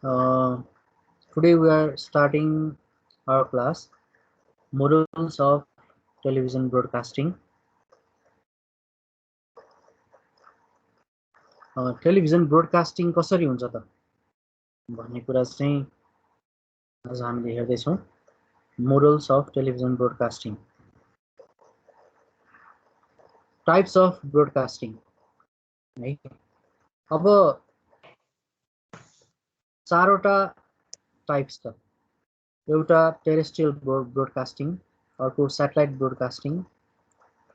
Today we are starting our class, Morals of Television Broadcasting. Television broadcasting कसरी हुन्छ त भन्ने कुरा चाहिँ आज हामीले हेर्दैछौँ. Morals of Television Broadcasting. Types of broadcasting. है अब चारवटा टाइप्स छ. एउटा टेरेस्ट्रियल ब्रोडकास्टिङ, अर्को सैटेलाइट ब्रोडकास्टिङ,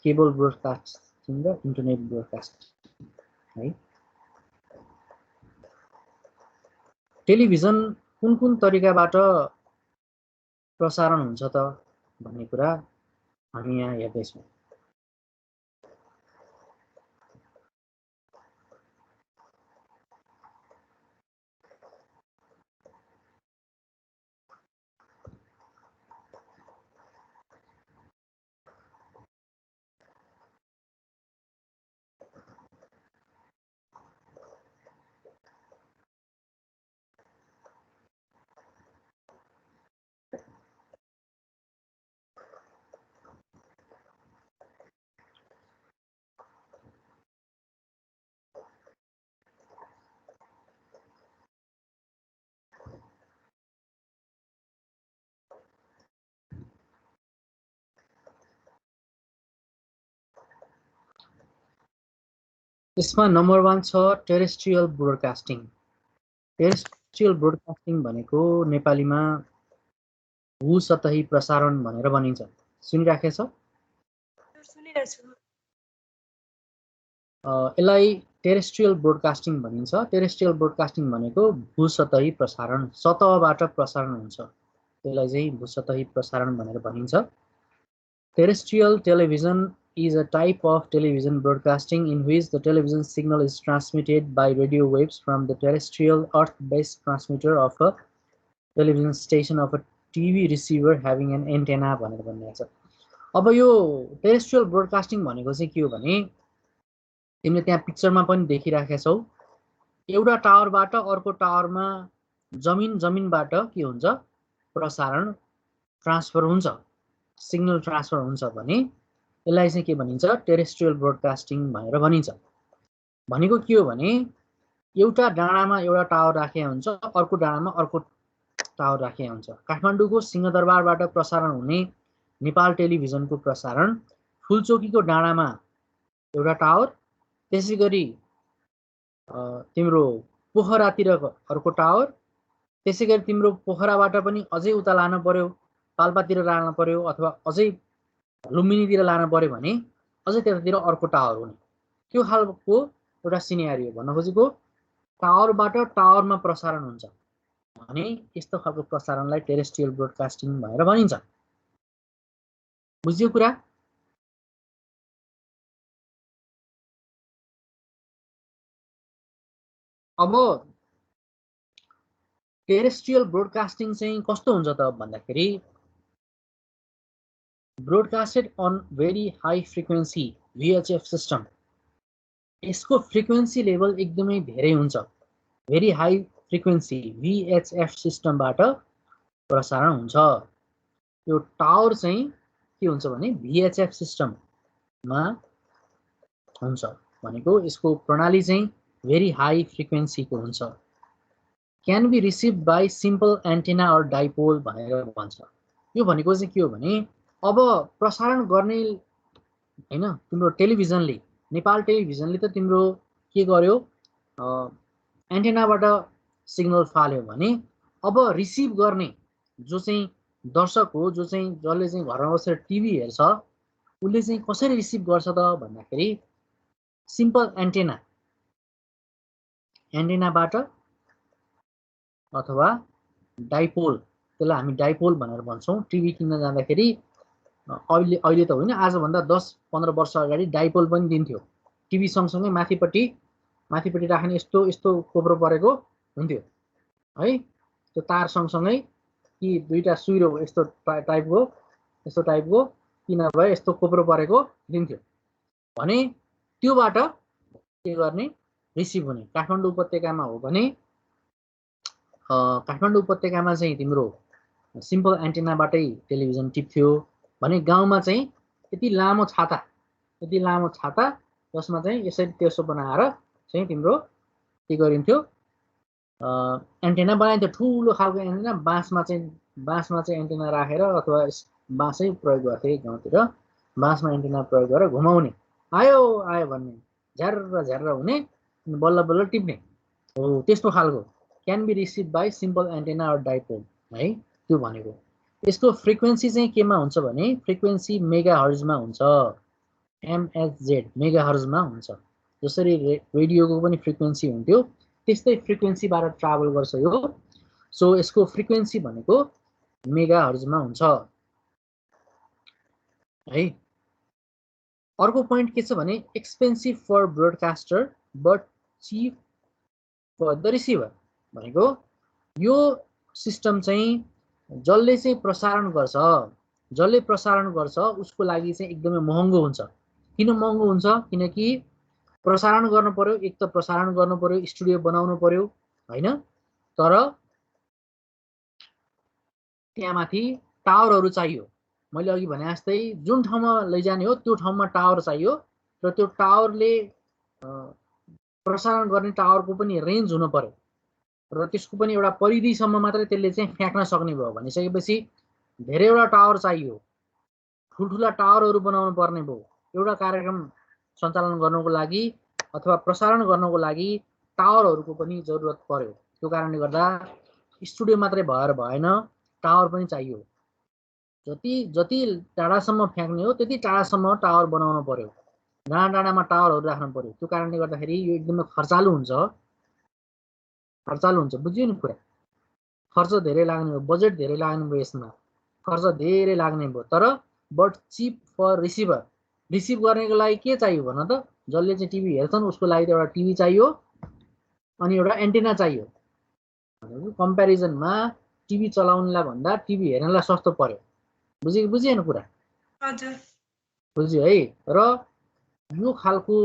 केबल ब्रोडकास्टिङ र इन्टरनेट ब्रोडकास्टिङ. है टेलिभिजन कुन कुन तरिकाबाट प्रसारण हुन्छ त भन्ने कुरा हामी यहाँ हेर्दैछौँ. यसमा नम्बर 1 छ टेरेस्ट्रियल ब्रोडकास्टिङ. टेरेस्ट्रियल ब्रोडकास्टिङ भनेको नेपालीमा भूसतही प्रसारण भनेर भनिन्छ. सुनिराखेको छ? यसलाई टेरेस्ट्रियल ब्रोडकास्टिङ भनिन्छ. टेरेस्ट्रियल ब्रोडकास्टिङ भनेको भूसतही प्रसारण, सतहबाट प्रसारण हुन्छ. त्यसलाई चाहिँ भूसतही प्रसारण भनेर भनिन्छ. Terrestrial television is a type of television broadcasting in which the television signal is transmitted by radio waves from the terrestrial earth-based transmitter of a television station of a TV receiver having an antenna भनेर भनिएको छ. अब यो terrestrial broadcasting भनेको चाहिँ के हो भने तिमीले त्यहाँ पिक्चरमा पनि देखिराखेका छौ. एउटा टावरबाट अर्को टावरमा जमिनबाट के हुन्छ, प्रसारण ट्रान्सफर हुन्छ, सिग्नल ट्रान्सफर हुन्छ भने यसलाई चाहिँ के भनिन्छ, टेरेस्ट्रियल ब्रोडकास्टिङ भनेर भनिन्छ. भनेको के हो भने एउटा डाँडामा एउटा टावर राखेको हुन्छ, अर्को डाँडामा अर्को टावर राखेको हुन्छ. काठमाडौँको सिंहदरबारबाट प्रसारण हुने नेपाल टेलिभिजनको प्रसारण फुलचोकीको डाँडामा एउटा टावर, त्यसैगरी तिम्रो पोखरातिर अर्को टावर, त्यसैगरी तिम्रो पोखराबाट पनि अझै उता लान पर्यो, पाल्पातिर लान पर्यो अथवा अझै लुम्बिनीतिर लान पर्यो भने अझै त्यतातिर अर्को टावर हुने. त्यो खालको एउटा सिनेरियो भन्न खोजेको. टावरबाट टावरमा प्रसारण हुन्छ भने यस्तो खालको प्रसारणलाई टेरेस्ट्रियल ब्रोडकास्टिङ भनेर भनिन्छ. बुझ्यो कुरा? अब टेरेस्ट्रियल ब्रोडकास्टिङ चाहिँ कस्तो हुन्छ त भन्दाखेरि broadcasted on very high frequency VHF system. यसको फ्रिक्वेन्सी लेभल एकदमै धेरै हुन्छ. भेरी हाई फ्रिक्वेन्सी VHF सिस्टमबाट प्रसारण हुन्छ. यो टावर चाहिँ के हुन्छ भने VHF सिस्टममा हुन्छ भनेको यसको प्रणाली चाहिँ भेरी हाई फ्रिक्वेन्सीको हुन्छ. Can be receive by simple antenna or dipole भनेर भन्छ. यो भनेको चाहिँ के हो भने अब प्रसारण गर्ने हैन, तिम्रो टेलिभिजनले, नेपाल टेलिभिजनले त तिम्रो के गर्यो, एन्टेनाबाट सिग्नल फाल्यो भने अब रिसिभ गर्ने जो चाहिँ दर्शक हो, जो चाहिँ जसले चाहिँ घरमा बसेर टिभी हेर्छ, उसले चाहिँ कसरी रिसिभ गर्छ त भन्दाखेरि सिम्पल एन्टेनाबाट अथवा डाइपोल, त्यसलाई हामी डाइपोल भनेर भन्छौँ. टिभी किन्न जाँदाखेरि अहिले त होइन, आजभन्दा 10-15 वर्ष अगाडि डाइपोल पनि दिन्थ्यो. टिभी सँगसँगै माथिपट्टि राख्ने यस्तो यस्तो कोब्रो परेको हुन्थ्यो है. त्यो तार सँगसँगै कि दुईटा सुइरो यस्तो टाइपको कि नभए यस्तो कोब्रो परेको दिन्थ्यो भने त्योबाट के गर्ने, रिसिभ हुने. काठमाडौँ उपत्यकामा हो भने काठमाडौँ उपत्यकामा चाहिँ तिम्रो सिम्पल एन्टेनाबाटै टेलिभिजन टिप्थ्यो भने गाउँमा चाहिँ यति लामो छाता जसमा चाहिँ यसरी त्यसो बनाएर चाहिँ तिम्रो के गरिन्थ्यो एन्टेना बनाइन्थ्यो ठुलो खालको एन्टेना बाँसमा चाहिँ एन्टेना राखेर अथवा बाँसै प्रयोग गर्थे गाउँतिर बाँसमा एन्टेना प्रयोग गरेर घुमाउने आयो भन्ने झ्यार हुने बल्ल बल्ल टिप्ने हो त्यस्तो खालको can be receive by simple antenna or dipole है त्यो भनेको यसको फ्रिक्वेन्सी चाहिँ केमा हुन्छ भने फ्रिक्वेन्सी मेगाहर्जमा हुन्छ MHz मेगाहर्जमा हुन्छ जसरी रेडियोको पनि फ्रिक्वेन्सी हुन्थ्यो त्यस्तै फ्रिक्वेन्सीबाट ट्राभल गर्छ यो सो यसको फ्रिक्वेन्सी भनेको मेगाहर्जमा हुन्छ है अर्को पोइन्ट के छ भने expensive for broadcaster but cheap for the receiver भनेको यो सिस्टम चाहिँ जसले चाहिँ प्रसारण गर्छ उसको लागि चाहिँ एकदमै महँगो हुन्छ किन महँगो हुन्छ किनकि प्रसारण गर्नु पर्यो एक त प्रसारण गर्नु पर्यो स्टुडियो बनाउनु पर्यो हैन तर त्यहाँमाथि टावरहरू चाहियो मैले अघि भने जस्तै जुन ठाउँमा लैजाने हो त्यो ठाउँमा टावर चाहियो र त्यो टावरले प्रसारण गर्ने टावरको पनि रेन्ज हुनु पर्यो र त्यसको पनि एउटा परिधिसम्म मात्रै त्यसले चाहिँ फ्याँक्न सक्ने भयो भनिसकेपछि धेरैवटा टावर चाहियो ठुल्ठुला टावरहरू बनाउनु पर्ने भयो एउटा कार्यक्रम सञ्चालन गर्नको लागि अथवा प्रसारण गर्नको लागि टावरहरूको पनि जरुरत पर्यो त्यो कारणले गर्दा स्टुडियो मात्रै भएन टावर पनि चाहियो जति टाढासम्म फ्याँक्ने हो त्यति टाढासम्म टावर बनाउनु पर्यो डाँडामा टावरहरू राख्नु पर्यो त्यो कारणले गर्दाखेरि यो एकदमै खर्चालु हुन्छ बुझ्यो नि कुरा खर्च धेरै लाग्ने भयो बजेट धेरै लाग्ने भयो यसमा खर्च धेरै लाग्ने भयो तर बट चिप फर रिसिभ गर्नेको लागि के चाहियो भन त जसले चाहिँ टिभी हेर्छन् उसको लागि त एउटा टिभी चाहियो अनि एउटा एन्टेना चाहियो भनेको कम्प्यारिजनमा टिभी चलाउनेलाई भन्दा टिभी हेर्नलाई सस्तो पर्यो बुझेन कुरा हजुर बुझ्यो है र यो खालको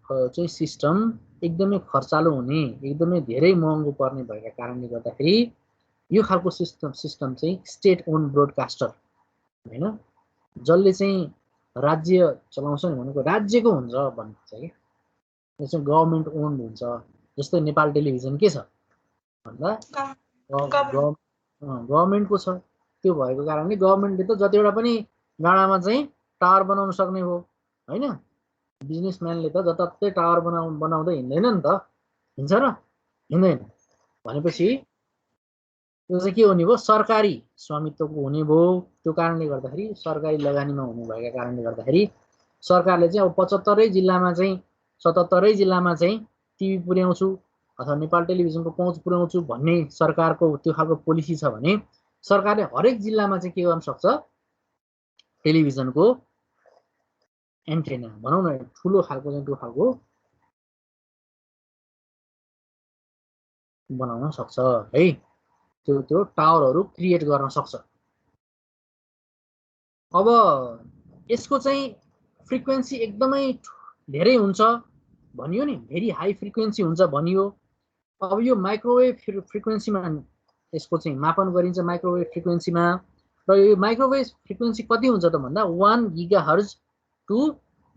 चाहिँ सिस्टम एकदमै खर्चालु हुने एकदमै धेरै महँगो पर्ने भएका कारणले गर्दाखेरि यो खालको सिस्टम चाहिँ स्टेट ओन ब्रोडकास्टर हैन जसले चाहिँ राज्य चलाउँछ नि भनेको राज्यको हुन्छ भन्छ के यो चाहिँ गभर्नमेन्ट ओन्ड हुन्छ जस्तै नेपाल टेलिभिजन के छ भन्दा गभर्नमेन्टको छ त्यो भएको कारणले गभर्नमेन्टले त जतिवटा पनि डाँडामा चाहिँ टावर बनाउन सक्ने हो हैन बिजनेसम्यानले त जताततै टावर बनाउँदै हिँड्दैन नि त हिँड्छ र हिँड्दैन भनेपछि त्यो चाहिँ के हुने भयो सरकारी स्वामित्वको हुने भयो त्यो कारणले गर्दाखेरि सरकारी लगानीमा हुने भएका कारणले गर्दाखेरि सरकारले चाहिँ अब 75 जिल्लामा चाहिँ टिभी पुर्याउँछु अथवा नेपाल टेलिभिजनको पहुँच पुर्याउँछु भन्ने सरकारको त्यो खालको पोलिसी छ भने सरकारले हरेक जिल्लामा चाहिँ के गर्न सक्छ टेलिभिजनको एन्टेना भनौँ न ठुलो खालको चाहिँ त्यो खालको बनाउन सक्छ है त्यो टावरहरू क्रिएट गर्न सक्छ अब यसको चाहिँ फ्रिक्वेन्सी एकदमै धेरै हुन्छ भनियो नि भेरी हाई फ्रिक्वेन्सी हुन्छ भनियो अब यो माइक्रोवेभ फ्रिक्वेन्सीमा यसको चाहिँ मापन गरिन्छ माइक्रोवेभ फ्रिक्वेन्सीमा र यो माइक्रोवेभ फ्रिक्वेन्सी कति हुन्छ त भन्दा 1 गिगाहर्ज टु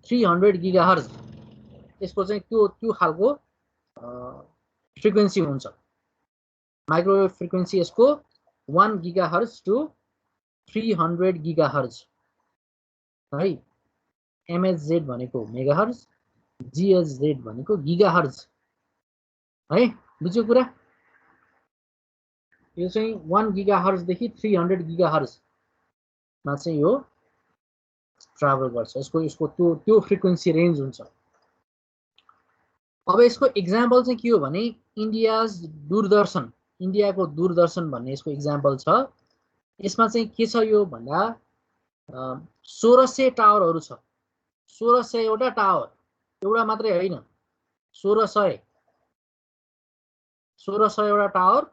300 गिगाहर्ज यसको चाहिँ त्यो खालको फ्रिक्वेन्सी हुन्छ माइक्रोवेभ फ्रिक्वेन्सी यसको 1 गिगाहर्ज टु 300 गिगाहर्ज है MHz भनेको मेगाहर्ज GHz भनेको गिगाहर्ज है बुझ्यो कुरा यो चाहिँ 1 गिगाहर्ज देखि 300 गिगाहर्ज मा चाहिँ यो ट्राभल गर्छ यसको त्यो फ्रिक्वेन्सी रेन्ज हुन्छ अब यसको एक्जाम्पल चाहिँ के हो भने इन्डियाको दूरदर्शन भन्ने यसको एक्जाम्पल छ यसमा चाहिँ के छ यो भन्दा 1600 टावरहरू छ 1600 वटा टावर एउटा मात्रै हैन 1600 वटा टावर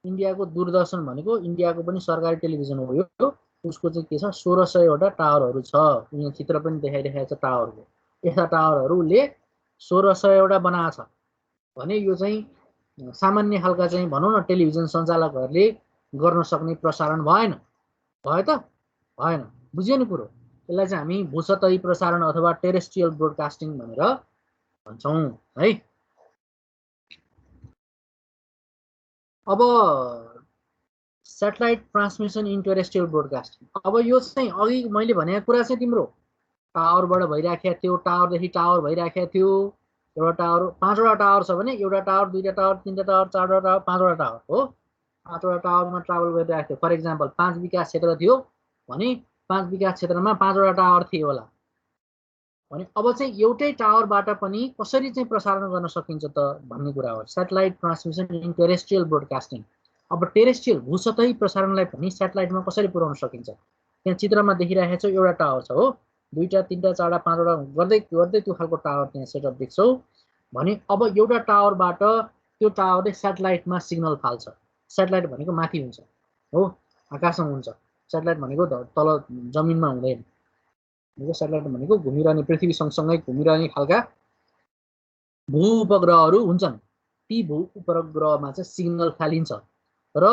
इन्डियाको दूरदर्शन भनेको इन्डियाको पनि सरकारी टेलिभिजन हो यो उसको चाहिँ के छ 1600 वटा टावरहरू छ यहाँ चित्र पनि देखाइरहेको छ टावरको यस्ता टावरहरूले 1600 वटा बनाएको छ भने यो चाहिँ सामान्य खालका चाहिँ भनौँ न टेलिभिजन सञ्चालकहरूले गर्न सक्ने प्रसारण भएन, भयो त भएन, बुझ्यो नि कुरो। यसलाई चाहिँ हामी भूसतही प्रसारण अथवा टेरेस्ट्रियल ब्रोडकास्टिङ भनेर भन्छौँ है। अब satellite transmission in terrestrial broadcasting, अब यो चाहिँ अघि मैले भनेको कुरा चाहिँ तिम्रो टावरबाट भइराखेको थियो, टावरदेखि टावर भइराखेको थियो, एउटा टावर 5वटा टावर छ भने एउटा टावर 2टा टावर 3टा टावर 4वटा टावर 5वटा टावर हो, 5वटा टावरमा ट्राभल गरिरहेको थियो। फर इक्जाम्पल 5 विकास क्षेत्र थियो भने 5 विकास क्षेत्रमा 5वटा टावर थियो होला भने अब चाहिँ एउटै टावरबाट पनि कसरी चाहिँ प्रसारण गर्न सकिन्छ त भन्ने कुरा हो satellite transmission in terrestrial broadcasting. अब टेरेस्ट्रियल भूसतही प्रसारणलाई पनि सेटेलाइटमा कसरी पुर्याउन सकिन्छ, त्यहाँ चित्रमा देखिरहेको छ एउटा टावर छ हो, 2टा 3टा 4टा 5वटा गर्दै गर्दै त्यो खालको टावर त्यहाँ सेटअप देख्छौ भने अब एउटा टावरबाट त्यो टावरले सेटेलाइटमा सिग्नल फाल्छ। सेटेलाइट भनेको माथि हुन्छ हो, आकाशमा हुन्छ, सेटेलाइट भनेको तल जमिनमा हुँदैन। सेटेलाइट भनेको घुमिरहने पृथ्वी सँगसँगै घुमिरहने खालका भू उपग्रहहरू हुन्छन्, ती भू उपग्रहमा चाहिँ सिग्नल फालिन्छ र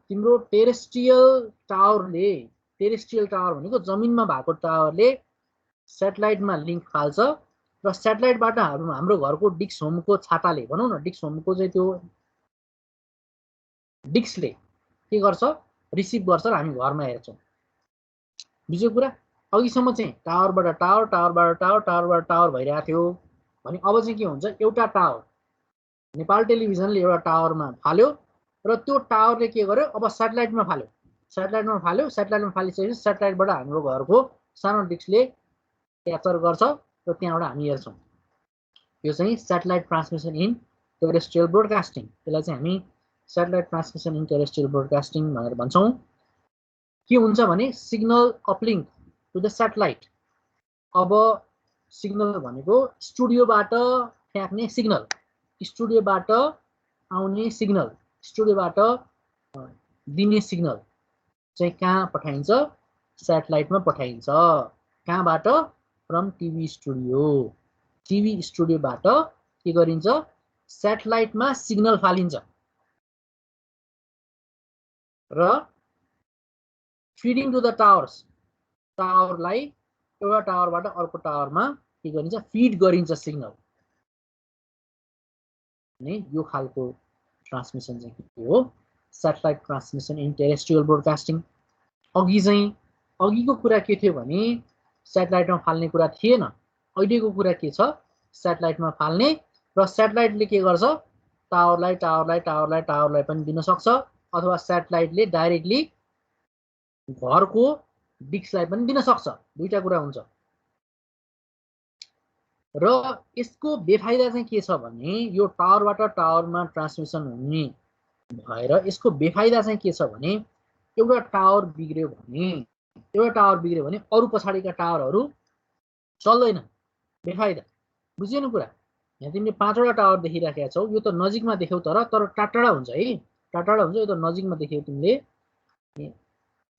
तिम्रो टेरेस्ट्रियल टावर भनेको जमिनमा भएको टावरले सेटेलाइटमा लिङ्क फाल्छ र सेटेलाइटबाट हाम्रो घरको डिक्स होमको छाताले भनौँ न, डिक्स होमको चाहिँ त्यो डिक्सले के गर्छ, रिसिभ गर्छ र हामी घरमा हेर्छौँ। बुझ्यो कुरा। अघिसम्म चाहिँ टावरबाट टावर टावरबाट टावर टावरबाट टावर भइरहेको थियो भने अब चाहिँ के हुन्छ, एउटा टावर नेपाल टेलिभिजनले एउटा टावरमा फाल्यो र त्यो टावरले के गर्यो, अब सेटेलाइटमा फाल्यो, सेटेलाइटमा फालिसकेपछि सेटेलाइटबाट हाम्रो घरको सानो डिस्कले क्याप्चर गर्छ र त्यहाँबाट हामी हेर्छौँ। यो चाहिँ satellite transmission in terrestrial broadcasting, यसलाई चाहिँ हामी satellite transmission in terrestrial broadcasting भनेर भन्छौँ। के हुन्छ भने सिग्नल अपलिङ्क टु द सेटेलाइट। अब सिग्नल भनेको स्टुडियोबाट फ्याँक्ने सिग्नल, स्टुडियोबाट आउने सिग्नल, स्टुडियोबाट दिने सिग्नल चाहिँ कहाँ पठाइन्छ, सेटेलाइटमा पठाइन्छ। कहाँबाट, फ्रम टिभी स्टुडियो, टिभी स्टुडियोबाट के गरिन्छ, सेटेलाइटमा सिग्नल फालिन्छ र फिडिङ टु द टावर्स, टावरलाई एउटा टावरबाट अर्को टावरमा के गरिन्छ, फिड गरिन्छ सिग्नल। अनि यो खालको ट्रान्समिसन चाहिँ के हो, satellite transmission in terrestrial broadcasting. अघिको कुरा के थियो भने सेटेलाइटमा फाल्ने कुरा थिएन, अहिलेको कुरा के छ, सेटेलाइटमा फाल्ने र सेटेलाइटले के गर्छ, टावरलाई पनि दिन सक्छ अथवा सेटेलाइटले डाइरेक्टली घरको डिस्कलाई पनि दिन सक्छ, दुईटा कुरा हुन्छ। र यसको बेफाइदा चाहिँ के छ भने यो टावरबाट टावरमा ट्रान्समिसन हुने भएर यसको बेफाइदा चाहिँ के छ भने एउटा टावर बिग्रियो भने अरू पछाडिका टावरहरू चल्दैन, बेफाइदा। बुझ्यो नि कुरा। यहाँ तिमीले 5वटा टावर देखिराखेका छौ, यो त नजिकमा देख्यौ तर टाढा हुन्छ है, टाढा हुन्छ, यो त नजिकमा देख्यौ तिमीले,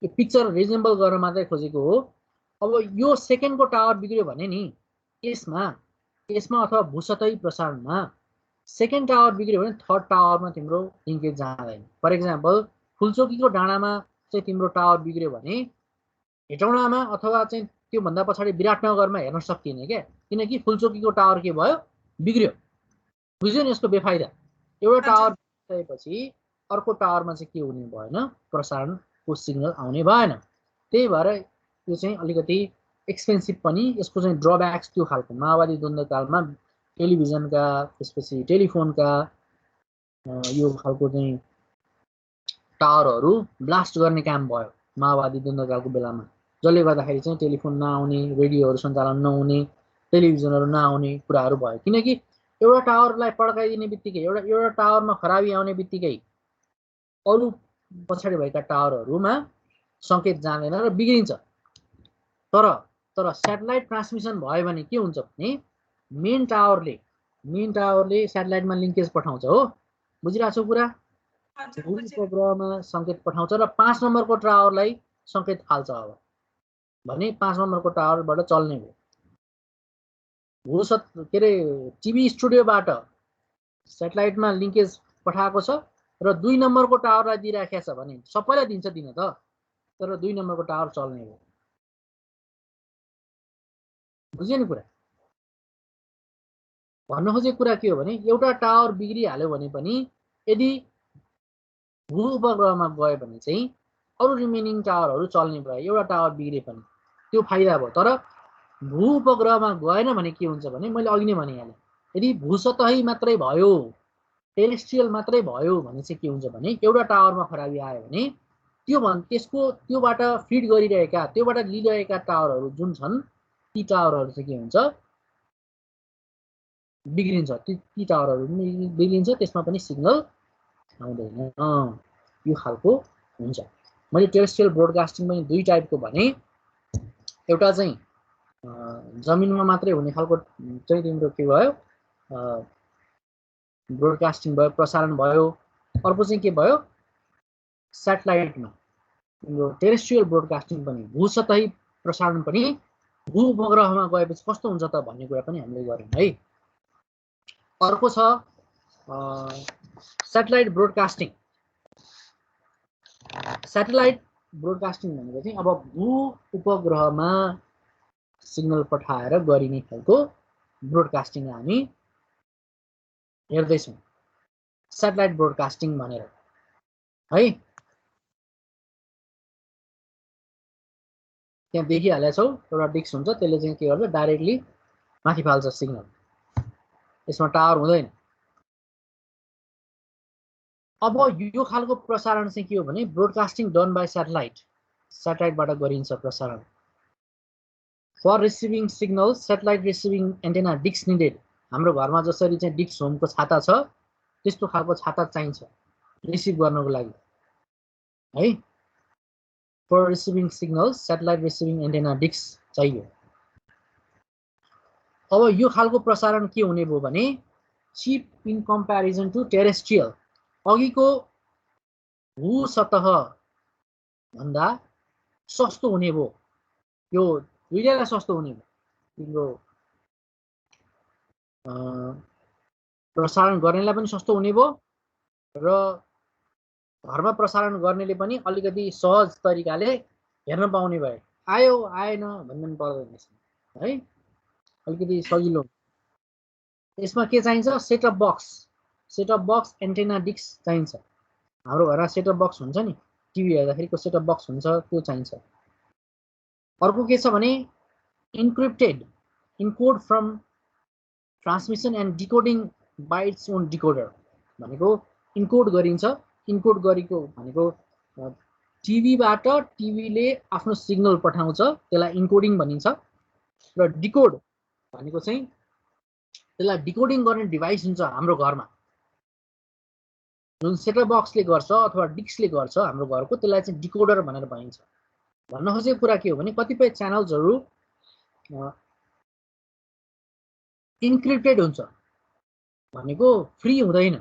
यो पिक्चर रिजनेबल गर्न मात्रै खोजेको हो। अब यो सेकेन्डको टावर बिग्रियो भने नि यसमा अथवा भूसतही प्रसारणमा सेकेन्ड टावर बिग्रियो भने थर्ड टावरमा तिम्रो लिङ्केज जाँदैन। फर इक्जाम्पल फुलचोकीको डाँडामा चाहिँ तिम्रो टावर बिग्रियो भने हेटौँडामा अथवा चाहिँ त्योभन्दा पछाडि विराटनगरमा हेर्न सकिने क्या, किनकि फुलचोकीको टावर के भयो, बिग्रियो। बुझ्यो नि यसको बेफाइदा। एउटा टावर बिग्रिएपछि अर्को टावरमा चाहिँ के हुने भएन, प्रसारणको सिग्नल आउने भएन। त्यही भएर यो चाहिँ अलिकति एक्सपेन्सिभ पनि। यसको चाहिँ ड्रब्याक्स त्यो खालको, माओवादी द्वन्द्वकालमा टेलिभिजनका त्यसपछि टेलिफोनका यो खालको चाहिँ टावरहरू ब्लास्ट गर्ने काम भयो माओवादी द्वन्द्वकालको बेलामा, जसले गर्दाखेरि चाहिँ टेलिफोन नआउने, रेडियोहरू सञ्चालन नहुने, टेलिभिजनहरू नआउने कुराहरू भयो। किनकि एउटा टावरलाई पड्काइदिने बित्तिकै, एउटा टावरमा खराबी आउने बित्तिकै अरू पछाडि भएका टावरहरूमा सङ्केत जाँदैन र बिग्रिन्छ। तर सेटेलाइट ट्रान्समिसन भयो भने के हुन्छ भने मेन टावरले सेटेलाइटमा लिङ्केज पठाउँछ हो, बुझिरहेको छौ कुरा। उपग्रहमा सङ्केत पठाउँछ र 5 नम्बरको टावरलाई सङ्केत फाल्छ। अब भने 5 नम्बरको टावरबाट चल्ने भयो। के अरे टिभी स्टुडियोबाट सेटेलाइटमा लिङ्केज पठाएको छ र 2 नम्बरको टावरलाई दिइराखेको छ भने सबैलाई दिन्छ दिन त, तर 2 नम्बरको टावर चल्ने हो। बुझ्यो नि कुरा? भन्नु खोजेको कुरा के हो भने एउटा टावर बिग्रिहाल्यो भने पनि यदि भू उपग्रहमा गयो भने चाहिँ अरू रिमेनिङ टावरहरू चल्ने भयो। एउटा टावर बिग्रे पनि त्यो फाइदा भयो। तर भू उपग्रहमा गएन भने के हुन्छ भने मैले अघि नै भनिहालेँ, यदि भूसतही मात्रै भयो, टेरेस्ट्रियल मात्रै भयो भने चाहिँ के हुन्छ भने एउटा टावरमा खराबी आयो भने त्योबाट फिड गरिरहेका, त्योबाट लिइरहेका टावरहरू जुन छन् ती टावरहरू चाहिँ के हुन्छ, बिग्रिन्छ। ती टावरहरू बिग्रिन्छ, त्यसमा पनि सिग्नल आउँदैन। यो खालको हुन्छ। मैले टेरेस्ट्रियल ब्रोडकास्टिङ पनि 2 टाइपको भने। एउटा चाहिँ जमिनमा मात्रै हुने खालको चाहिँ तिम्रो के भयो, ब्रोडकास्टिङ भयो, प्रसारण भयो। अर्को चाहिँ के भयो, सेटेलाइटमा तिम्रो टेरेस्ट्रियल ब्रोडकास्टिङ पनि, भूसतही प्रसारण पनि भू उपग्रहमा गएपछि कस्तो हुन्छ त भन्ने कुरा पनि हामीले गर्यौँ है। अर्को छ सेटेलाइट ब्रोडकास्टिङ। सेटेलाइट ब्रोडकास्टिङ भनेको चाहिँ अब भू उपग्रहमा सिग्नल पठाएर गरिने खालको ब्रोडकास्टिङ हामी हेर्दैछौँ, सेटेलाइट ब्रोडकास्टिङ भनेर है। त्यहाँ देखिहालेको छौ एउटा डिस्क हुन्छ, त्यसले चाहिँ के गर्छ, डाइरेक्टली माथि फाल्छ सिग्नल, यसमा टावर हुँदैन। अब यो खालको प्रसारण चाहिँ के हो भने ब्रोडकास्टिङ डन बाई सेटेलाइट, सेटेलाइटबाट गरिन्छ प्रसारण। For receiving signal satellite receiving antenna disc needed. हाम्रो घरमा जसरी चाहिँ डिस्क होमको छाता छ त्यस्तो खालको छाता चाहिन्छ रिसिभ गर्नको लागि है। For receiving signal satellite receiving antenna disc चाहियो। अब यो खालको प्रसारण के हुने भयो भने cheap in comparison to terrestrial. अघिको भू सतह भन्दा सस्तो हुने भयो, यो दुईटालाई सस्तो हुने भयो। तिम्रो प्रसारण गर्नेलाई पनि सस्तो हुने भयो र घरमा प्रसारण गर्नेले पनि अलिकति सहज तरिकाले हेर्न पाउने भयो। आयो आएन भन्नु पर्दैन है, अलिकति सजिलो। यसमा के चाहिन्छ, setup box, setup box antenna disc चाहिन्छ। हाम्रो घरमा सेटअप बक्स हुन्छ नि, टिभी हेर्दाखेरिको सेटअप बक्स हुन्छ, त्यो चाहिन्छ। अर्को के छ भने encrypted encode from transmission and decoding by its own decoder भनेको इन्कोड गरिन्छ। इन्कोड गरेको भनेको टिभीबाट टिभीले आफ्नो सिग्नल पठाउँछ, त्यसलाई इन्कोडिङ भनिन्छ। र डिकोड भनेको चाहिँ त्यसलाई डिकोडिङ गर्ने डिभाइस हुन्छ हाम्रो घरमा, जुन सेटअप बक्सले गर्छ अथवा डिस्कले गर्छ हाम्रो घरको, त्यसलाई चाहिँ डिकोडर भनेर भनिन्छ। भन्न खोजेको कुरा के हो भने कतिपय च्यानल्सहरू इन्क्रिप्टेड हुन्छ भनेको फ्री हुँदैन।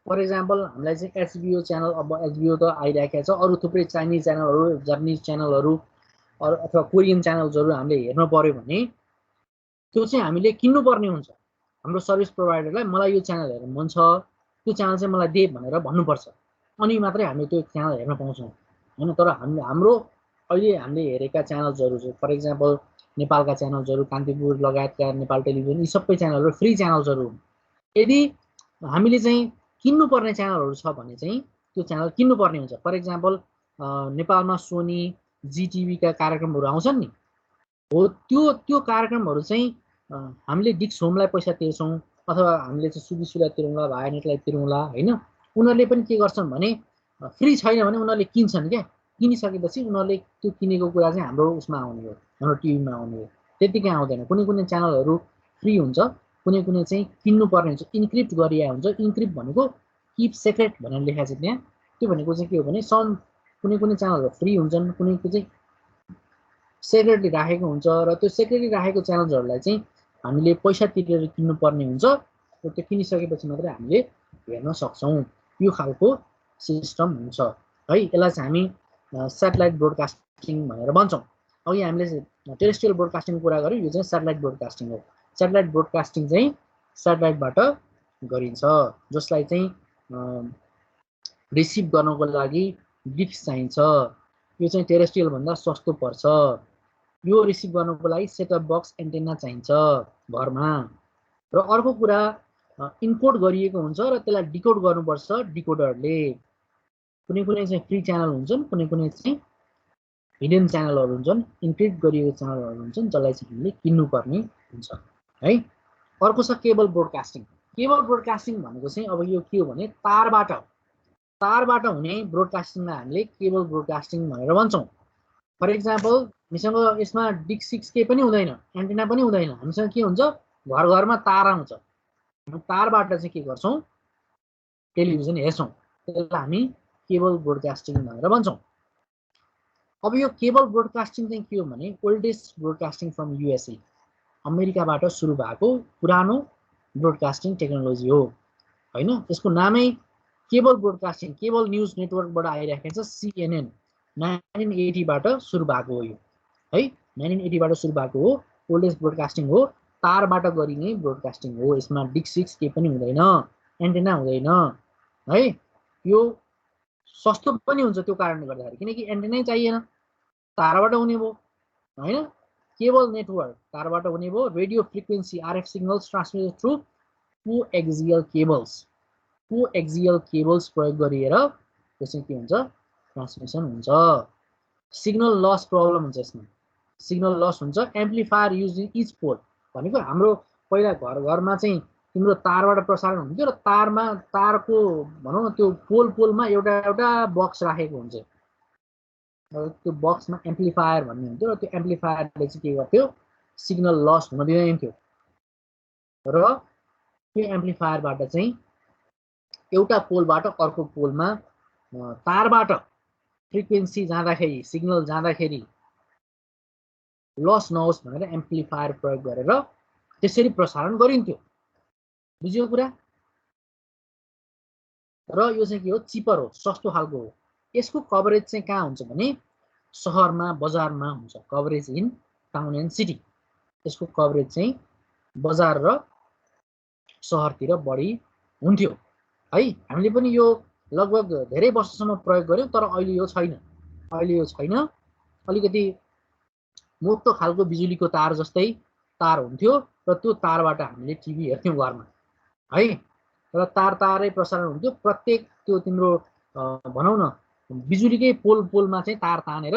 फर इक्जाम्पल हामीलाई चाहिँ एचबिओ च्यानल, अब एचबिओ त आइरहेको छ, अरू थुप्रै चाइनिज च्यानलहरू, जापानिज च्यानलहरू अथवा कोरियन च्यानल्सहरू हामीले हेर्नु पर्यो भने त्यो चाहिँ हामीले किन्नुपर्ने हुन्छ। हाम्रो सर्भिस प्रोभाइडरलाई मलाई यो च्यानल हेर्नु मन छ, त्यो च्यानल चाहिँ मलाई दे भनेर भन्नुपर्छ, अनि मात्रै हामीले त्यो च्यानल हेर्न पाउँछौँ होइन। तर हाम्रो अहिले हामीले हेरेका च्यानल्सहरू चाहिँ फर इक्जाम्पल नेपालका च्यानल्सहरू, कान्तिपुर लगायतका नेपाल टेलिभिजन, यी सबै च्यानलहरू फ्री च्यानल्सहरू हुन्। यदि हामीले चाहिँ किन्नुपर्ने च्यानलहरू छ भने चाहिँ त्यो च्यानल किन्नुपर्ने हुन्छ। फर इक्जाम्पल नेपालमा सोनी, जिटिभीका कार्यक्रमहरू आउँछन् नि, हो त्यो कार्यक्रमहरू चाहिँ हामीले डिस्क होमलाई पैसा तिर्छौँ अथवा हामीले चाहिँ सुविसुलाई तिरौँला, भाया नेटलाई तिरौँला होइन। उनीहरूले पनि के गर्छन् भने फ्री छैन भने उनीहरूले किन्छन् क्या। किनिसकेपछि उनीहरूले त्यो किनेको कुरा चाहिँ हाम्रो उसमा आउने हो, हाम्रो टिभीमा आउने हो। त्यतिकै आउँदैन। कुनै कुनै च्यानलहरू फ्री हुन्छ, कुनै कुनै चाहिँ किन्नुपर्ने हुन्छ, इन्क्रिप्ट गरिएको हुन्छ। इन्क्रिप्ट भनेको किप सेक्रेट भनेर लेखाएको छ त्यहाँ। त्यो भनेको चाहिँ के हो भने कुनै कुनै च्यानलहरू फ्री हुन्छन्, कुनैको चाहिँ सेक्रेटली राखेको हुन्छ, र त्यो सेक्रेटली राखेको च्यानल्सहरूलाई चाहिँ हामीले पैसा तिरेर किन्नुपर्ने हुन्छ। र त्यो किनिसकेपछि मात्रै हामीले हेर्न सक्छौँ। यो खालको सिस्टम हुन्छ है। यसलाई चाहिँ हामी सेटेलाइट ब्रोडकास्टिङ भनेर भन्छौँ। अघि हामीले टेरेस्ट्रियल ब्रोडकास्टिङ कुरा गऱ्यौँ, यो चाहिँ सेटेलाइट ब्रोडकास्टिङ हो। सेटेलाइट ब्रोडकास्टिङ चाहिँ सेटेलाइटबाट गरिन्छ, जसलाई चाहिँ रिसिभ गर्नको लागि डिस्क चाहिन्छ। यो चाहिँ टेरेस्ट्रियल भन्दा सस्तो पर्छ। यो रिसिभ गर्नको लागि सेटअप बक्स एन्टेना चाहिन्छ घरमा। र अर्को कुरा इन्कोड गरिएको हुन्छ र त्यसलाई डिकोड गर्नुपर्छ डिकोडरले। कुनै कुनै चाहिँ फ्री च्यानल हुन्छन्, कुनै कुनै चाहिँ हिडन च्यानलहरू हुन्छन्, इन्क्रिप्ट गरिएको च्यानलहरू हुन्छन्, जसलाई चाहिँ हामीले किन्नुपर्ने हुन्छ है। अर्को छ केबल ब्रोडकास्टिङ। केबल ब्रोडकास्टिङ भनेको चाहिँ अब यो के हो भने तारबाट हुने ब्रोडकास्टिङलाई हामीले केबल ब्रोडकास्टिङ भनेर भन्छौँ। फर इक्जाम्पल हामीसँग यसमा डिस्क सिक्स केही पनि हुँदैन, एन्टेना पनि हुँदैन, हामीसँग के हुन्छ घर घरमा तार आउँछ। तारबाट चाहिँ के गर्छौँ टेलिभिजन हेर्छौँ, त्यसलाई हामी केबल ब्रोडकास्टिङ भनेर भन्छौँ। अब यो केबल ब्रोडकास्टिङ चाहिँ के हो भने ओल्डेस्ट ब्रोडकास्टिङ फ्रम युएसए, अमेरिकाबाट सुरु भएको पुरानो ब्रोडकास्टिङ टेक्नोलोजी हो हैन। यसको नामै केबल ब्रोडकास्टिङ, केबल न्युज नेटवर्कबाट आइरहेको छ। CNN 1980 बाट सुरु भएको हो यो है, 1980 बाट सुरु भएको हो। ओल्डेस्ट ब्रोडकास्टिङ हो, तारबाट गरिने ब्रोडकास्टिङ हो। यसमा डिस्क सिक्स केही पनि हुँदैन, एन्टेना हुँदैन है। यो सस्तो पनि हुन्छ त्यो कारणले गर्दाखेरि, किनकि एन्टेनै चाहिएन, तारबाट हुने भयो हैन। केबल नेटवर्क तारबाट हुने भयो। Radio frequency RF signals transmitted through coaxial cables प्रयोग गरिएर त्यो चाहिँ के हुन्छ ट्रान्समिसन हुन्छ। सिग्नल लस प्रब्लम हुन्छ, यसमा सिग्नल लस हुन्छ। एम्प्लिफायर युजिङ इच पोल भनेको हाम्रो पहिला घर घरमा चाहिँ तिम्रो तारबाट प्रसारण हुन्थ्यो र तारको भनौँ न त्यो पोलमा एउटा बक्स राखेको हुन्छ। त्यो बक्समा एम्प्लिफायर भन्ने हुन्थ्यो र त्यो एम्प्लिफायरले चाहिँ के गर्थ्यो सिग्नल लस हुन दिँदैन थियो। र त्यो एम्प्लिफायरबाट चाहिँ एउटा पोलबाट अर्को पोलमा तारबाट फ्रिक्वेन्सी जाँदाखेरि, सिग्नल जाँदाखेरि लस नहोस् भनेर एम्प्लिफायर प्रयोग गरेर त्यसरी प्रसारण गरिन्थ्यो। बुझ्यो कुरा? र यो चाहिँ के हो चिपर हो, सस्तो खालको हो। यसको कभरेज चाहिँ कहाँ हुन्छ भने सहरमा बजारमा हुन्छ, coverage in town and city. यसको कभरेज चाहिँ बजार र सहरतिर बढी हुन्थ्यो है। हामीले पनि यो लगभग धेरै वर्षसम्म प्रयोग गर्यौं, तर अहिले यो छैन। अलिकति मोटो खालको बिजुलीको तार जस्तै तार हुन्थ्यो र त्यो तारबाट हामीले टिभी हेर्थ्यौं घरमा है। र तारै प्रसारण हुन्थ्यो। प्रत्येक त्यो तिम्रो भनौँ न बिजुलीकै पोलमा चाहिँ तार तानेर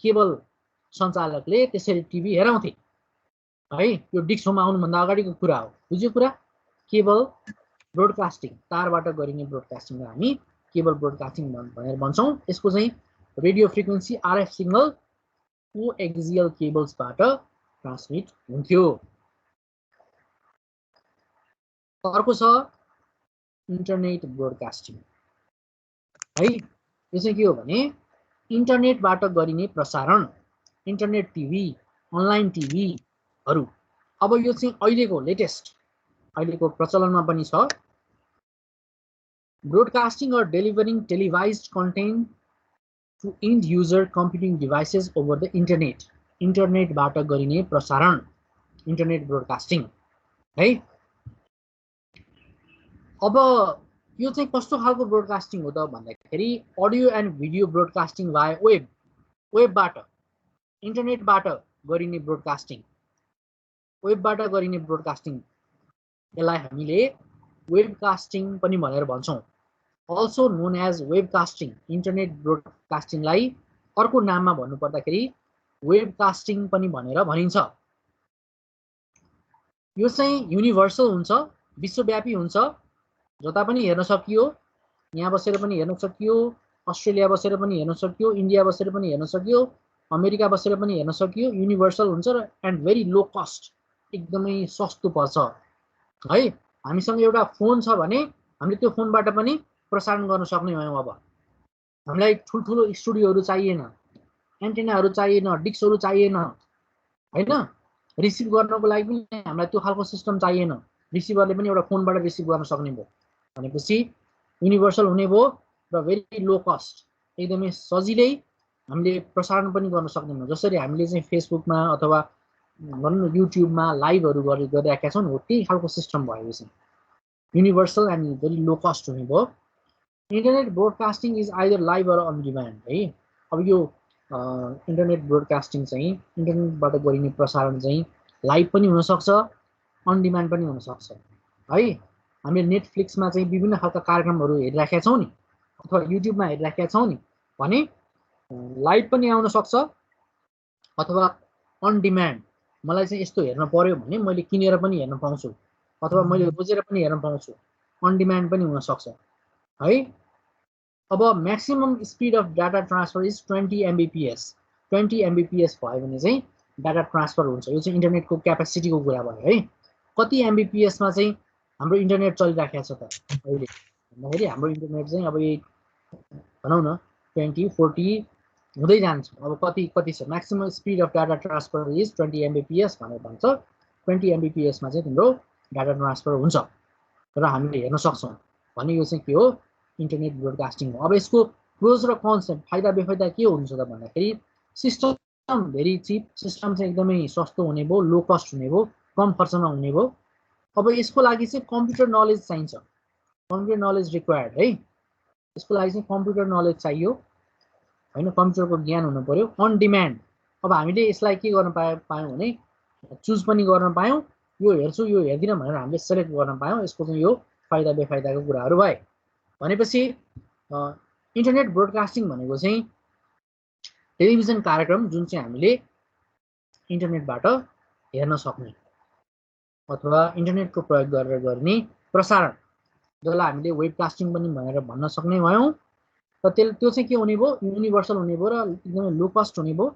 केबल सञ्चालकले त्यसरी टिभी हेराउँथे है। यो डिस्कमा आउनुभन्दा अगाडिको कुरा हो। बुझ्यो कुरा? केबल ब्रोडकास्टिङ, तारबाट गरिने ब्रोडकास्टिङलाई हामी केबल ब्रोडकास्टिङ भनेर भन्छौँ। यसको चाहिँ radio frequency RF signal coaxial केबल्सबाट ट्रान्समिट हुन्थ्यो। अर्को छ इन्टरनेट ब्रोडकास्टिङ है। यो चाहिँ के हो भने इन्टरनेटबाट गरिने प्रसारण, इन्टरनेट टिभी, अनलाइन टिभीहरू। अब यो चाहिँ अहिलेको लेटेस्ट, अहिलेको प्रचलनमा पनि छ। Broadcasting or delivering televised content to end user computing devices over the internet, इन्टरनेटबाट गरिने प्रसारण, इन्टरनेट ब्रोडकास्टिङ है। अब यो चाहिँ कस्तो खालको ब्रोडकास्टिङ हो त भन्दाखेरि audio and video broadcasting via वेबबाट, इन्टरनेटबाट गरिने ब्रोडकास्टिङ, वेबबाट गरिने ब्रोडकास्टिङ, यसलाई हामीले वेबकास्टिङ पनि भनेर भन्छौँ। अल्सो नोन एज वेबकास्टिङ। इन्टरनेट ब्रोडकास्टिङलाई अर्को नाममा भन्नुपर्दाखेरि वेबकास्टिङ पनि भनेर भनिन्छ। यो चाहिँ युनिभर्सल हुन्छ, विश्वव्यापी हुन्छ, जता पनि हेर्न सकियो, यहाँ बसेर पनि हेर्न सकियो, अस्ट्रेलिया बसेर पनि हेर्न सकियो, इन्डिया बसेर पनि हेर्न सकियो, अमेरिका बसेर पनि हेर्न सकियो। युनिभर्सल हुन्छ र एन्ड भेरी लो कस्ट, एकदमै सस्तो पर्छ है। हामीसँग एउटा फोन छ भने हामीले त्यो फोनबाट पनि प्रसारण गर्न सक्ने भयौँ। अब हामीलाई ठुल्ठुलो स्टुडियोहरू चाहिएन, एन्टेनाहरू चाहिएन, डिस्कहरू चाहिएन हैन। रिसिभ गर्नको लागि पनि हामीलाई त्यो खालको सिस्टम चाहिएन। रिसिभरले पनि एउटा फोनबाट रिसिभ गर्न सक्ने भयो भनेपछि युनिभर्सल हुने भयो र भेरी लो कस्ट, एकदमै सजिलै हामीले प्रसारण पनि गर्न सक्ने भयो। जसरी हामीले चाहिँ फेसबुकमा अथवा भनौँ न युट्युबमा लाइभहरू गरिरहेका छौँ, हो त्यही खालको सिस्टम भयो। Universal and very low cost हुने भयो। Internet broadcasting is either live or on demand है। अब यो इन्टरनेट ब्रोडकास्टिङ चाहिँ इन्टरनेटबाट गरिने प्रसारण चाहिँ लाइभ पनि हुनसक्छ, अन डिमान्ड पनि हुनसक्छ है। हामीले नेटफ्लिक्समा चाहिँ विभिन्न खालका कार्यक्रमहरू हेरिराखेका छौँ नि, अथवा युट्युबमा हेरिराखेका छौँ नि भने लाइभ पनि आउन सक्छ, अथवा अन डिमान्ड मलाई चाहिँ यस्तो हेर्न पर्यो भने मैले किनेर पनि हेर्न पाउँछु, अथवा मैले रोजेर पनि हेर्न पाउँछु, अन डिमान्ड पनि हुनसक्छ है। अब maximum speed of data transfer is 20 MBPS। 20 MBPS भयो भने चाहिँ डाटा ट्रान्सफर हुन्छ। यो चाहिँ इन्टरनेटको क्यापेसिटीको कुरा भयो है। कति MBPS मा चाहिँ हाम्रो इन्टरनेट चलिराखेको छ त अहिले भन्दाखेरि हाम्रो इन्टरनेट चाहिँ अब यही भनौँ न 20-40 हुँदै जान्छ। अब कति छ maximum speed of data transfer is 20 MBPS भनेर भन्छ। 20 MBPS मा चाहिँ तिम्रो डाटा ट्रान्सफर हुन्छ र हामीले हेर्न सक्छौँ भने यो चाहिँ के हो, इन्टरनेट ब्रोडकास्टिङ हो। अब यसको प्रोज र कन्स फाइदा बेफाइदा के हुन्छ त भन्दाखेरि सिस्टम भेरी चिप, सिस्टम चाहिँ एकदमै सस्तो हुने भयो, लो कस्ट हुने भयो, कम खर्चमा हुने भयो। अब यसको लागि चाहिँ कम्प्युटर नलेज चाहिन्छ, कम्प्युटर नलेज रिक्वायर्ड है। यसको लागि चाहिँ कम्प्युटर नलेज चाहियो होइन, कम्प्युटरको ज्ञान हुनु पर्यो। अन डिमान्ड अब हामीले यसलाई के गर्न पायौँ भने चुज पनि गर्न पायौँ, यो हेर्छु यो हेर्दिनँ भनेर हामीले सेलेक्ट गर्न पायौँ। यसको चाहिँ यो फाइदा बेफाइदाको कुराहरू भए। भनेपछि इन्टरनेट ब्रोडकास्टिङ भनेको चाहिँ टेलिभिजन कार्यक्रम जुन चाहिँ हामीले इन्टरनेटबाट हेर्न सक्ने अथवा इन्टरनेटको प्रयोग गरेर गर्ने प्रसारण, जसलाई हामीले वेबकास्टिङ पनि भनेर भन्न सक्ने भयौँ। र त्यो चाहिँ के हुने भयो, युनिभर्सल हुने भयो र एकदमै लो कस्ट हुने भयो,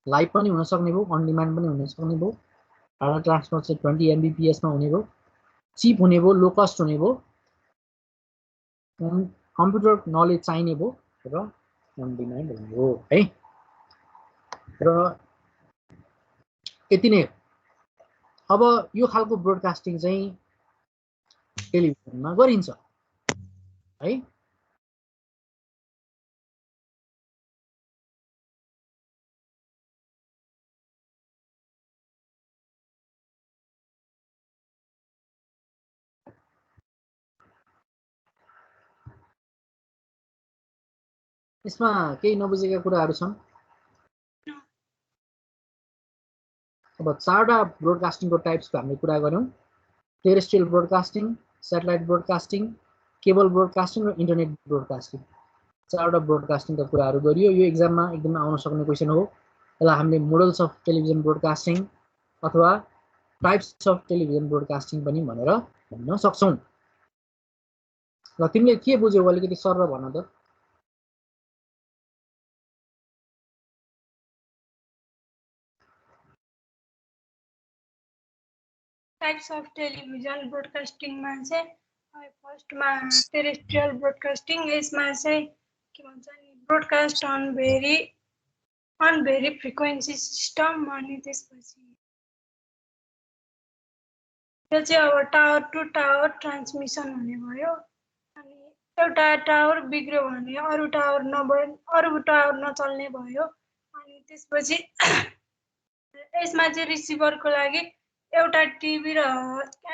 लाइभ पनि हुन सक्ने भयो, अन डिमान्ड पनि हुन सक्ने भयो। डाटा ट्रान्सफर चाहिँ 20 MBPS मा हुने भयो, चिप हुने भयो, लो कस्ट हुने भयो, कम्प्युटर नलेज चाहिने भयो र अन डिमान्ड हुने हो है। र यति नै। अब यो खालको ब्रोडकास्टिङ चाहिँ टेलिभिजनमा गरिन्छ है। यसमा केही नबुझेका कुराहरू छन्? अब 4वटा ब्रोडकास्टिङको टाइप्सको हामीले कुरा गऱ्यौँ। Terrestrial broadcasting, satellite broadcasting, cable broadcasting र इन्टरनेट ब्रोडकास्टिङ। 4वटा ब्रोडकास्टिङका कुराहरू गरियो। यो एक्जाममा एकदमै आउन सक्ने क्वेसन हो। यसलाई हामीले मोडल्स अफ टेलिभिजन ब्रोडकास्टिङ अथवा टाइप्स अफ टेलिभिजन ब्रोडकास्टिङ पनि भनेर भन्न सक्छौँ। र तिमीले के बुझ्यौ अलिकति सर भन त। टाइप्स अफ टेलिभिजन ब्रोडकास्टिङमा चाहिँ फर्स्टमा टेरेस्ट्रियल ब्रोडकास्टिङ, यसमा चाहिँ के भन्छ नि broadcast on very frequency system. अनि त्यसपछि यो चाहिँ अब टावर टु टावर ट्रान्समिसन हुने भयो। अनि एउटा टावर बिग्रियो भने अरू टावर नचल्ने भयो। अनि त्यसपछि यसमा चाहिँ रिसिभरको लागि एउटा टिभी र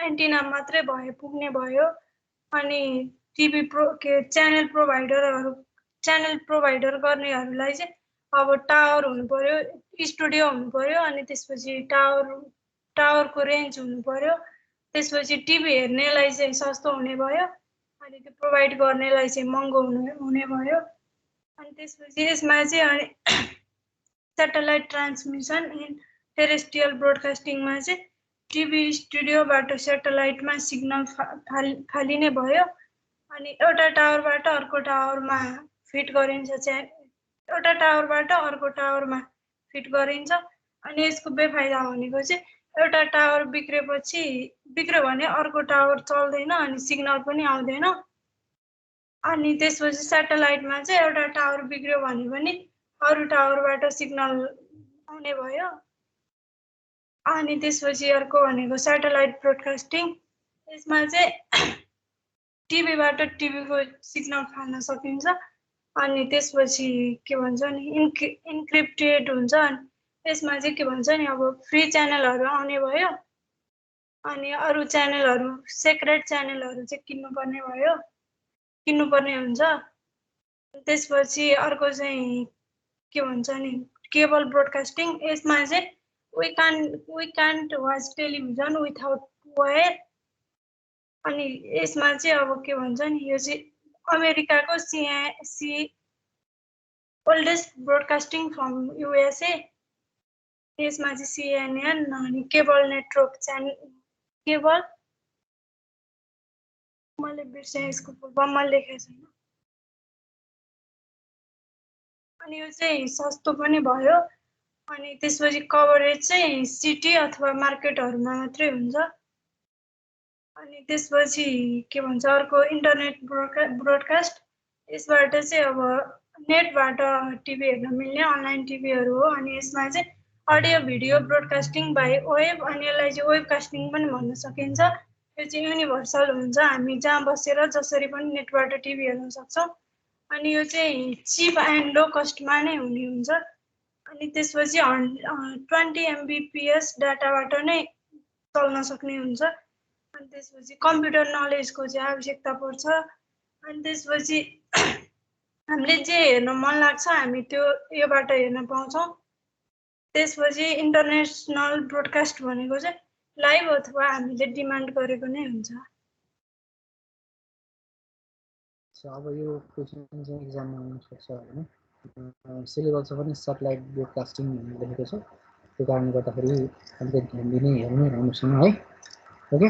एन्टिना मात्रै पुग्ने भयो। अनि टिभी च्यानल प्रोभाइडर गर्नेहरूलाई चाहिँ अब टावर हुनु पर्यो, स्टुडियो हुनु पर्यो। अनि त्यसपछि टावरको रेन्ज हुनु पर्यो। त्यसपछि टिभी हेर्नेलाई चाहिँ सस्तो हुने भयो, अनि त्यो प्रोभाइड गर्नेलाई चाहिँ महँगो हुने भयो। अनि त्यसपछि यसमा चाहिँ अनि सेटेलाइट ट्रान्समिसन इन टेरेस्ट्रियल ब्रोडकास्टिङमा चाहिँ टिभी स्टुडियोबाट सेटेलाइटमा सिग्नल फालिने भयो। अनि एउटा टावरबाट अर्को टावरमा फिट गरिन्छ, एउटा टावरबाट अर्को टावरमा फिट गरिन्छ। अनि यसको बेफाइदा भनेको चाहिँ एउटा टावर बिग्रियो भने अर्को टावर चल्दैन अनि सिग्नल पनि आउँदैन। अनि त्यसपछि सेटेलाइटमा चाहिँ एउटा टावर बिग्रियो भने पनि अरू टावरबाट सिग्नल आउने भयो। अनि त्यसपछि अर्को भनेको सेटेलाइट ब्रोडकास्टिङ। यसमा चाहिँ टिभीबाट टिभीको सिग्नल फाल्न सकिन्छ। अनि त्यसपछि के भन्छ नि इन्क्रिप्टेड हुन्छ। अनि यसमा चाहिँ के भन्छ नि अब फ्री च्यानलहरू आउने भयो। अनि अरू च्यानलहरू सेक्रेट च्यानलहरू चाहिँ किन्नुपर्ने हुन्छ। त्यसपछि अर्को चाहिँ के भन्छ नि केबल ब्रोडकास्टिङ। यसमा चाहिँ we can't watch television without wire. अनि यसमा चाहिँ अब के भन्छ नि यो चाहिँ अमेरिकाको ओल्डेस्ट ब्रोडकास्टिङ फ्रम युएसए। यसमा चाहिँ CNN अनि केबल नेटवर्क केबल मैले बिर्सेँ यसको फुलफर्म लेखेको छैन। अनि यो चाहिँ सस्तो पनि भयो। अनि त्यसपछि कभरेज चाहिँ सिटी अथवा मार्केटहरूमा मात्रै हुन्छ। अनि त्यसपछि के भन्छ अर्को इन्टरनेट ब्रोडकास्ट। यसबाट चाहिँ अब नेटबाट टिभी हेर्न मिल्ने अनलाइन टिभीहरू हो। अनि यसमा चाहिँ audio video broadcasting by web अनि यसलाई चाहिँ वेबकास्टिङ पनि भन्न सकिन्छ। यो चाहिँ युनिभर्सल हुन्छ, हामी जहाँ बसेर जसरी पनि नेटबाट टिभी हेर्न सक्छौँ। अनि यो चाहिँ चिप एन्ड लो कस्टमा नै हुने हुन्छ। अनि त्यसपछि 20 MBPS डाटाबाट नै चल्न सक्ने हुन्छ। अनि त्यसपछि कम्प्युटर नलेजको चाहिँ आवश्यकता पर्छ। अनि त्यसपछि हामीले जे हेर्न मन लाग्छ हामी त्यो योबाट हेर्न पाउँछौँ। त्यसपछि इन्टरनेसनल ब्रोडकास्ट भनेको चाहिँ लाइभ अथवा हामीले डिमान्ड गरेको नै हुन्छ। अब यो क्वेसन चाहिँ एक्जाममा आउन सक्छ होइन। सिलेबसमा पनि सेटेलाइट ब्रोडकास्टिङ भनेर लेखेको छ। त्यो कारणले गर्दाखेरि अलिकति ध्यान दिने हेर्नु राम्रोसँग है। ओके।